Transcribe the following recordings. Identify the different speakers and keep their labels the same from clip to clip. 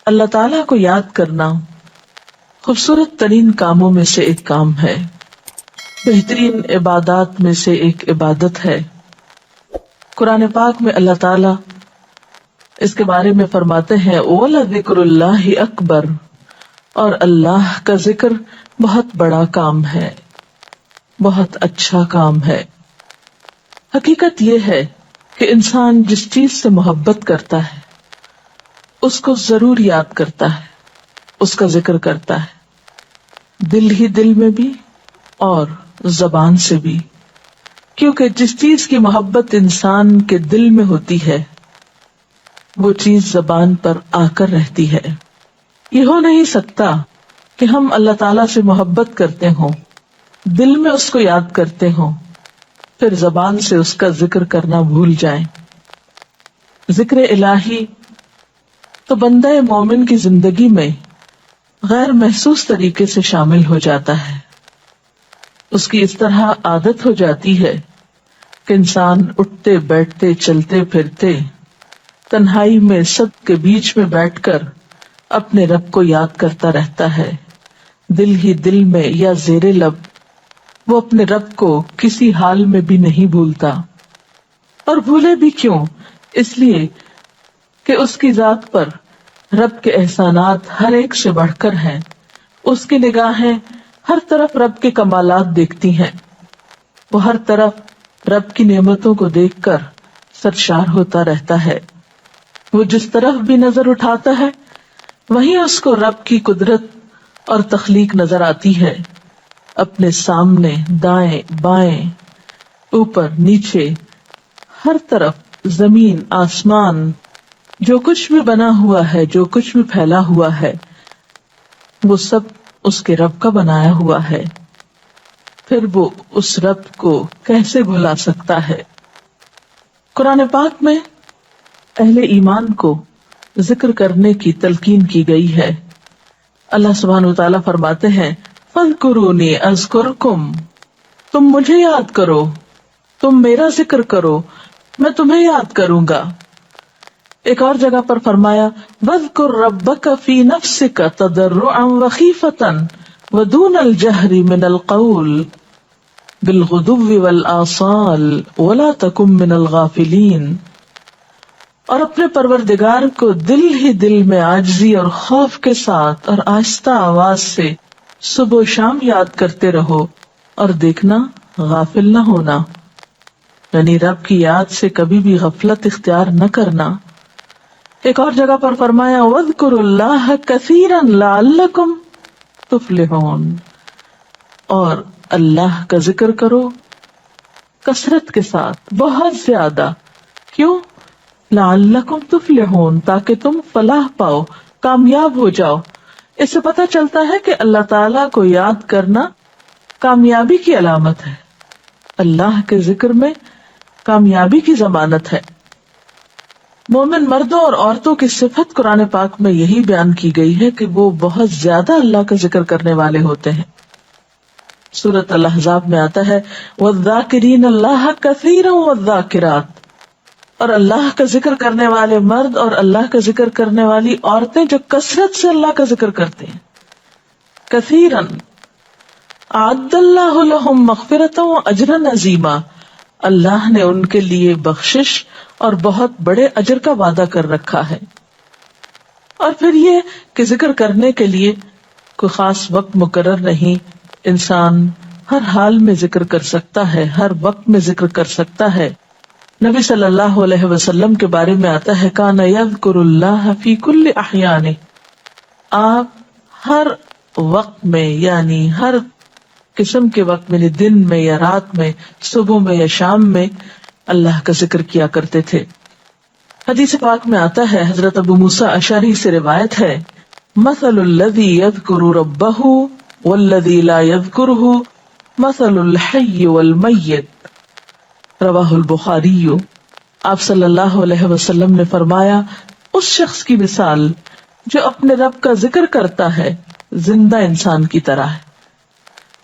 Speaker 1: اللہ تعالیٰ کو یاد کرنا خوبصورت ترین کاموں میں سے ایک کام ہے، بہترین عبادات میں سے ایک عبادت ہے۔ قرآن پاک میں اللہ تعالیٰ اس کے بارے میں فرماتے ہیں وَلَذِكْرُ اللَّهِ أَكْبَرُ، اور اللہ کا ذکر بہت بڑا کام ہے، بہت اچھا کام ہے۔ حقیقت یہ ہے کہ انسان جس چیز سے محبت کرتا ہے اس کو ضرور یاد کرتا ہے، اس کا ذکر کرتا ہے، دل ہی دل میں بھی اور زبان سے بھی، کیونکہ جس چیز کی محبت انسان کے دل میں ہوتی ہے وہ چیز زبان پر آ کر رہتی ہے۔ یہ ہو نہیں سکتا کہ ہم اللہ تعالیٰ سے محبت کرتے ہوں، دل میں اس کو یاد کرتے ہوں، پھر زبان سے اس کا ذکر کرنا بھول جائیں۔ ذکر الہی تو بندہ مومن کی زندگی میں غیر محسوس طریقے سے شامل ہو جاتا ہے، اس کی اس طرح عادت ہو جاتی ہے کہ انسان اٹھتے بیٹھتے چلتے پھرتے تنہائی میں سب کے بیچ میں بیٹھ کر اپنے رب کو یاد کرتا رہتا ہے، دل ہی دل میں یا زیر لب وہ اپنے رب کو کسی حال میں بھی نہیں بھولتا۔ اور بھولے بھی کیوں؟ اس لیے کہ اس کی ذات پر رب کے احسانات ہر ایک سے بڑھ کر ہیں، اس کی نگاہیں ہر طرف رب کے کمالات دیکھتی ہیں، وہ ہر طرف رب کی نعمتوں کو دیکھ کر سرشار ہوتا رہتا ہے۔ وہ جس طرف بھی نظر اٹھاتا ہے وہیں اس کو رب کی قدرت اور تخلیق نظر آتی ہے، اپنے سامنے دائیں بائیں اوپر نیچے ہر طرف زمین آسمان جو کچھ بھی بنا ہوا ہے، جو کچھ بھی پھیلا ہوا ہے وہ سب اس کے رب کا بنایا ہوا ہے، پھر وہ اس رب کو کیسے بھلا سکتا ہے۔ قرآن پاک میں اہل ایمان کو ذکر کرنے کی تلقین کی گئی ہے۔ اللہ سبحانہ وتعالیٰ فرماتے ہیں فَاذْكُرُونِي أَذْكُرْكُمْ، تم مجھے یاد کرو، تم میرا ذکر کرو، میں تمہیں یاد کروں گا۔ ایک اور جگہ پر فرمایا وَاذْكُرْ رَبَّكَ فِي نَفْسِكَ تَضَرُّعًا وَخِيفَةً وَدُونَ الْجَهْرِ مِنَ الْقَوْلِ بِالْغُدُوِّ وَالْآصَالِ وَلَا تَكُن مِّنَ الْغَافِلِينَ، اور اپنے پروردگار کو دل ہی دل میں عاجزی اور خوف کے ساتھ اور آہستہ آواز سے صبح و شام یاد کرتے رہو، اور دیکھنا غافل نہ ہونا، یعنی رب کی یاد سے کبھی بھی غفلت اختیار نہ کرنا۔ ایک اور جگہ پر فرمایا وَاذْكُرُوا اللَّهَ كَثِيرًا لَعَلَّكُمْ تُفْلِحُونَ، اور اللہ کا ذکر کرو کثرت کے ساتھ، بہت زیادہ۔ کیوں؟ لعلکم تفلحون، تاکہ تم فلاح پاؤ، کامیاب ہو جاؤ۔ اس سے پتہ چلتا ہے کہ اللہ تعالیٰ کو یاد کرنا کامیابی کی علامت ہے، اللہ کے ذکر میں کامیابی کی ضمانت ہے۔ مومن مردوں اور عورتوں کی صفت قرآن پاک میں یہی بیان کی گئی ہے کہ وہ بہت زیادہ اللہ کا ذکر کرنے والے ہوتے ہیں۔ سورۃ الاحزاب میں آتا ہے وَالذَّاكِرِينَ اللَّهَ كَثِيرًا وَالذَّاكِرَاتِ، اور اللہ کا ذکر کرنے والے مرد اور اللہ کا ذکر کرنے والی عورتیں جو کثرت سے اللہ کا ذکر کرتے ہیں۔ کثیرن اعد اللہ لہم مغفرۃ واجرا عظیما، اللہ نے ان کے لیے بخشش اور بہت بڑے اجر کا وعدہ کر رکھا ہے۔ اور پھر یہ کہ ذکر کرنے کے لیے کوئی خاص وقت مقرر نہیں، انسان ہر حال میں ذکر کر سکتا ہے، ہر وقت میں ذکر کر سکتا ہے۔ نبی صلی اللہ علیہ وسلم کے بارے میں آتا ہے کان یذکر اللہ فی کل احیانہ، آپ ہر وقت میں یعنی ہر قسم کے وقت میں، دن میں یا رات میں، صبح میں یا شام میں اللہ کا ذکر کیا کرتے تھے۔ حدیث پاک میں آتا ہے، حضرت ابو موسیٰ اشعری سے روایت ہے مثل الذی یذکر ربہ والذی لا یذکرہ مثل الحی والمیت، رواہ البخاری۔ آپ صلی اللہ علیہ وسلم نے فرمایا اس شخص کی مثال جو اپنے رب کا ذکر کرتا ہے زندہ انسان کی طرح ہے،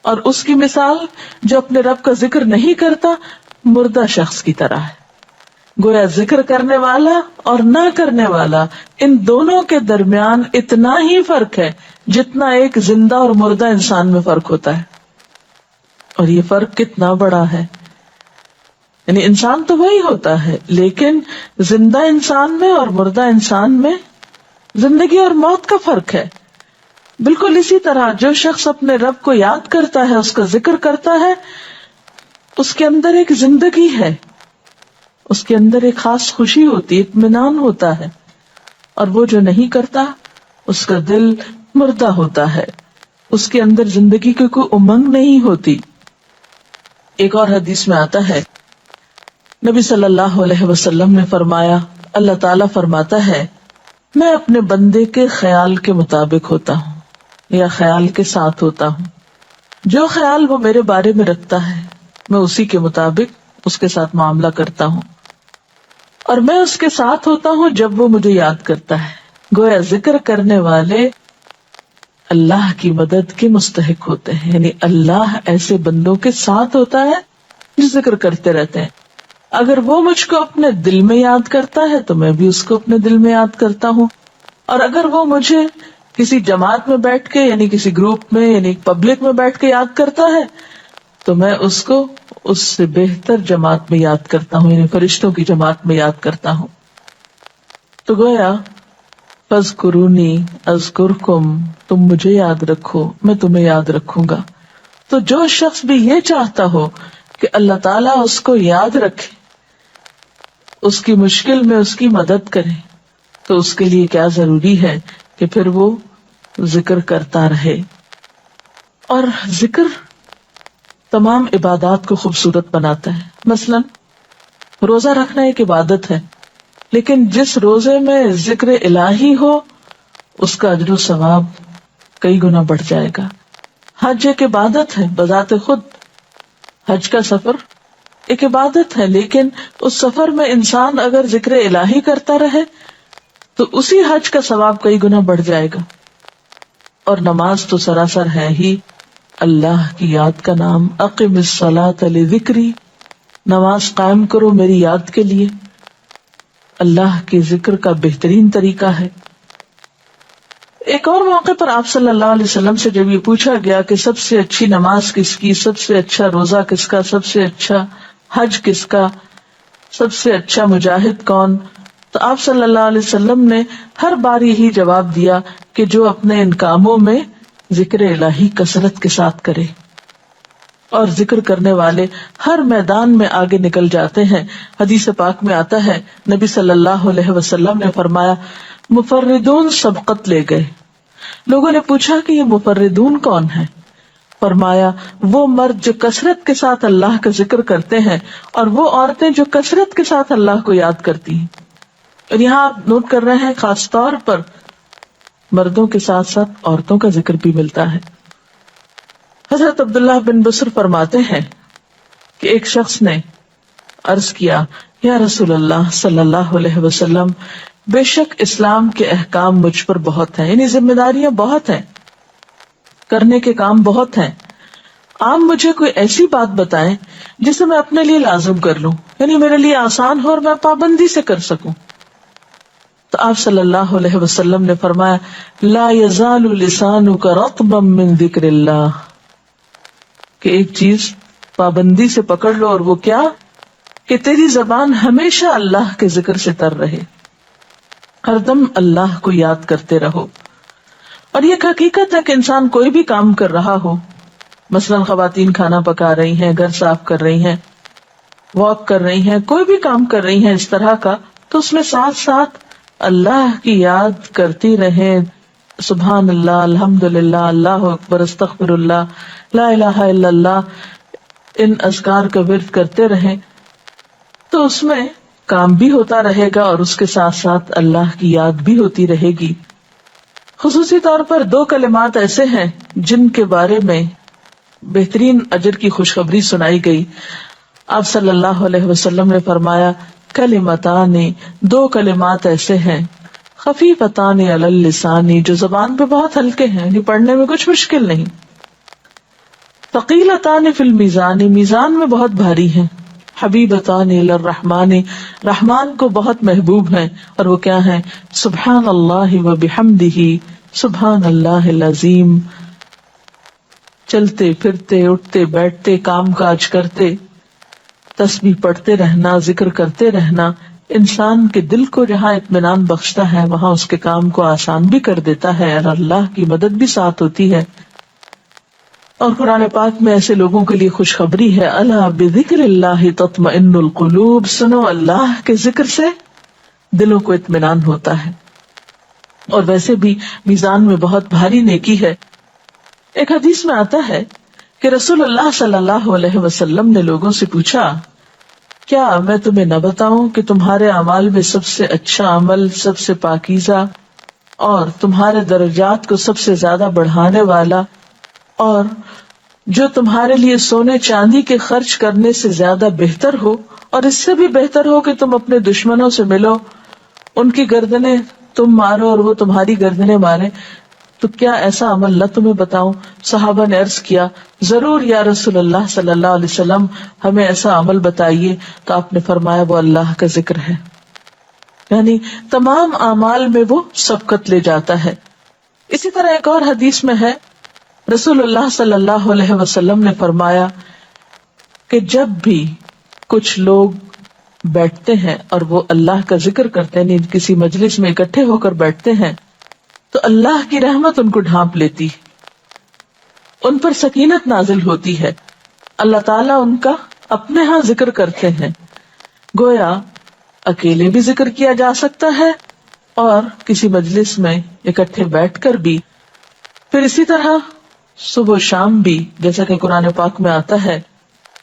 Speaker 1: اور اس کی مثال جو اپنے رب کا ذکر نہیں کرتا مردہ شخص کی طرح ہے۔ گویا ذکر کرنے والا اور نہ کرنے والا، ان دونوں کے درمیان اتنا ہی فرق ہے جتنا ایک زندہ اور مردہ انسان میں فرق ہوتا ہے. اور یہ فرق کتنا بڑا ہے. یعنی انسان تو وہی ہوتا ہے، لیکن زندہ انسان میں اور مردہ انسان میں زندگی اور موت کا فرق ہے. بالکل اسی طرح جو شخص اپنے رب کو یاد کرتا ہے، اس کا ذکر کرتا ہے، اس کے اندر ایک زندگی ہے، اس کے اندر ایک خاص خوشی ہوتی ہے، اطمینان ہوتا ہے. اور وہ جو نہیں کرتا، اس کا دل مردہ ہوتا ہے، اس کے اندر زندگی کی کوئی امنگ نہیں ہوتی. ایک اور حدیث میں آتا ہے، نبی صلی اللہ علیہ وسلم نے فرمایا، اللہ تعالیٰ فرماتا ہے، میں اپنے بندے کے خیال کے مطابق ہوتا ہوں یا خیال کے ساتھ ہوتا ہوں. جو خیال وہ میرے بارے میں رکھتا ہے میں اسی کے مطابق اس کے ساتھ معاملہ کرتا ہوں، اور میں اس کے ساتھ ہوتا ہوں جب وہ مجھے یاد کرتا ہے. گویا ذکر کرنے والے اللہ کی مدد کے مستحق ہوتے ہیں. یعنی اللہ ایسے بندوں کے ساتھ ہوتا ہے جو ذکر کرتے رہتے ہیں. اگر وہ مجھ کو اپنے دل میں یاد کرتا ہے تو میں بھی اس کو اپنے دل میں یاد کرتا ہوں. اور اگر وہ مجھے کسی جماعت میں بیٹھ کے یعنی کسی گروپ میں یعنی پبلک میں بیٹھ کے یاد کرتا ہے تو میں اس کو اس سے بہتر جماعت میں یاد کرتا ہوں، یعنی فرشتوں کی جماعت میں یاد کرتا ہوں. تو گویا فاذکرونی اذکرکم، تم مجھے یاد رکھو میں تمہیں یاد رکھوں گا. تو جو شخص بھی یہ چاہتا ہو کہ اللہ تعالیٰ اس کو یاد رکھے، اس کی مشکل میں اس کی مدد کرے، تو اس کے لیے کیا ضروری ہے کہ پھر وہ ذکر کرتا رہے. اور ذکر تمام عبادات کو خوبصورت بناتا ہے. مثلا روزہ رکھنا ایک عبادت ہے، لیکن جس روزے میں ذکر الہی ہو اس کا اجر و ثواب کئی گنا بڑھ جائے گا. حج ایک عبادت ہے بذات خود، حج کا سفر ایک عبادت ہے، لیکن اس سفر میں انسان اگر ذکر الہی کرتا رہے تو اسی حج کا ثواب کئی گنا بڑھ جائے گا. اور نماز تو سراسر ہے ہی اللہ کی یاد کا نام. اقم الصلاۃ لذکری، نماز قائم کرو میری یاد کے لیے. اللہ کے ذکر کا بہترین طریقہ ہے. ایک اور موقع پر آپ صلی اللہ علیہ وسلم سے جب یہ پوچھا گیا کہ سب سے اچھی نماز کس کی، سب سے اچھا روزہ کس کا، سب سے اچھا حج کس کا، سب سے اچھا مجاہد کون، تو آپ صلی اللہ علیہ وسلم نے ہر بار یہی جواب دیا کہ جو اپنے ان کاموں میں ذکر الہی کثرت کے ساتھ کرے. اور ذکر کرنے والے ہر میدان میں آگے نکل جاتے ہیں. حدیث پاک میں آتا ہے نبی صلی اللہ علیہ وسلم نے فرمایا، مفردون سبقت لے گئے. لوگوں نے پوچھا کہ یہ مفردون کون ہیں؟ فرمایا وہ مرد جو کثرت کے ساتھ اللہ کا ذکر کرتے ہیں اور وہ عورتیں جو کثرت کے ساتھ اللہ کو یاد کرتی ہیں. اور یہاں آپ نوٹ کر رہے ہیں خاص طور پر مردوں کے ساتھ ساتھ عورتوں کا ذکر بھی ملتا ہے. حضرت عبداللہ بن بصر فرماتے ہیں کہ ایک شخص نے عرض کیا، یا رسول اللہ صلی اللہ علیہ وسلم، بے شک اسلام کے احکام مجھ پر بہت ہیں، یعنی ذمہ داریاں بہت ہیں، کرنے کے کام بہت ہیں. آپ مجھے کوئی ایسی بات بتائیں جسے میں اپنے لیے لازم کر لوں، یعنی میرے لیے آسان ہو اور میں پابندی سے کر سکوں. تو آپ صلی اللہ علیہ وسلم نے فرمایا، لا یزال لسانک رطبا من ذکر اللہ، کہ ایک چیز پابندی سے پکڑ لو، اور وہ کیا کہ تیری زبان ہمیشہ اللہ کے ذکر سے تر رہے، ہر دم اللہ کو یاد کرتے رہو. اور یہ حقیقت ہے کہ انسان کوئی بھی کام کر رہا ہو، مثلا خواتین کھانا پکا رہی ہیں، گھر صاف کر رہی ہیں، واک کر رہی ہیں، کوئی بھی کام کر رہی ہیں اس طرح کا، تو اس میں ساتھ ساتھ اللہ کی یاد کرتی رہیں. سبحان اللہ، الحمدللہ، اللہ اکبر، استغفر اللہ، لا الہ الا اللہ، ان اذکار کا ورد کرتے رہیں، تو اس میں کام بھی ہوتا رہے گا اور اس کے ساتھ ساتھ اللہ کی یاد بھی ہوتی رہے گی. خصوصی طور پر دو کلمات ایسے ہیں جن کے بارے میں بہترین اجر کی خوشخبری سنائی گئی. آپ صلی اللہ علیہ وسلم نے فرمایا، کلمتان، دو کلمات ایسے ہیں، خفیفتان علی اللسان، جو زبان پہ بہت ہلکے ہیں، یعنی پڑھنے میں کچھ مشکل نہیں، ثقیلتان فی المیزان، میزان میں بہت بھاری ہیں، حبیبتان الی الرحمن، رحمان کو بہت محبوب ہیں، اور وہ کیا ہیں؟ سبحان اللہ و بحمدہ، سبحان اللہ العظیم۔ چلتے پھرتے، اٹھتے بیٹھتے، کام کاج کرتے، تسبیح پڑھتے رہنا، ذکر کرتے رہنا، انسان کے دل کو جہاں اطمینان بخشتا ہے وہاں اس کے کام کو آسان بھی کر دیتا ہے، اور اللہ کی مدد بھی ساتھ ہوتی ہے۔ اور قرآن پاک میں ایسے لوگوں کے لیے خوشخبری ہے، الا بذکر اللہ تطمئن القلوب، سنو اللہ کے ذکر سے دلوں کو اطمینان ہوتا ہے۔ اور ویسے بھی میزان میں بہت بھاری نیکی ہے۔ ایک حدیث میں آتا ہے کہ رسول اللہ صلی اللہ علیہ وسلم نے لوگوں سے پوچھا، کیا میں تمہیں نہ بتاؤں کہ تمہارے اعمال میں سب سے اچھا عمل، سب سے پاکیزہ اور تمہارے درجات کو سب سے زیادہ بڑھانے والا، اور جو تمہارے لیے سونے چاندی کے خرچ کرنے سے زیادہ بہتر ہو، اور اس سے بھی بہتر ہو کہ تم اپنے دشمنوں سے ملو، ان کی گردنیں تم مارو اور وہ تمہاری گردنیں مارے، تو کیا ایسا عمل نہ تمہیں بتاؤں؟ صحابہ نے عرض کیا، ضرور یا رسول اللہ صلی اللہ علیہ وسلم، ہمیں ایسا عمل بتائیے۔ تو آپ نے فرمایا وہ اللہ کا ذکر ہے، یعنی تمام اعمال میں وہ سبقت لے جاتا ہے۔ اسی طرح ایک اور حدیث میں ہے، رسول اللہ صلی اللہ علیہ وسلم نے فرمایا کہ جب بھی کچھ لوگ بیٹھتے ہیں اور وہ اللہ کا ذکر کرتے ہیں، کسی مجلس میں اکٹھے ہو کر بیٹھتے ہیں، تو اللہ کی رحمت ان کو ڈھانپ لیتی، ان پر سکینت نازل ہوتی ہے، اللہ تعالیٰ ان کا اپنے ہاں ذکر کرتے ہیں۔ گویا اکیلے بھی ذکر کیا جا سکتا ہے اور کسی مجلس میں اکٹھے بیٹھ کر بھی، پھر اسی طرح صبح و شام بھی، جیسا کہ قرآن پاک میں آتا ہے،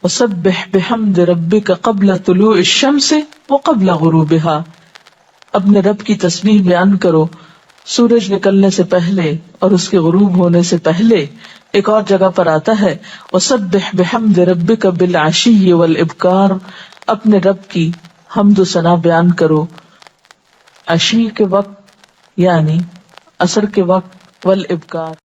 Speaker 1: وَسَبِّحْ بِحَمْدِ رَبِّكَ قَبْلَ طُلُوعِ الشَّمْسِ وَقَبْلَ غُرُوبِهَا، اپنے رب کی تسبیح بیان کرو سورج نکلنے سے پہلے اور اس کے غروب ہونے سے پہلے۔ ایک اور جگہ پر آتا ہے وَسَبِّحْ بِحَمْدِ رَبِّكَ بِالْعَشِيِّ وَالْإِبْكَارِ، اپنے رب کی حمد و ثنا بیان کرو عشی کے وقت یعنی عصر کے وقت، والابکار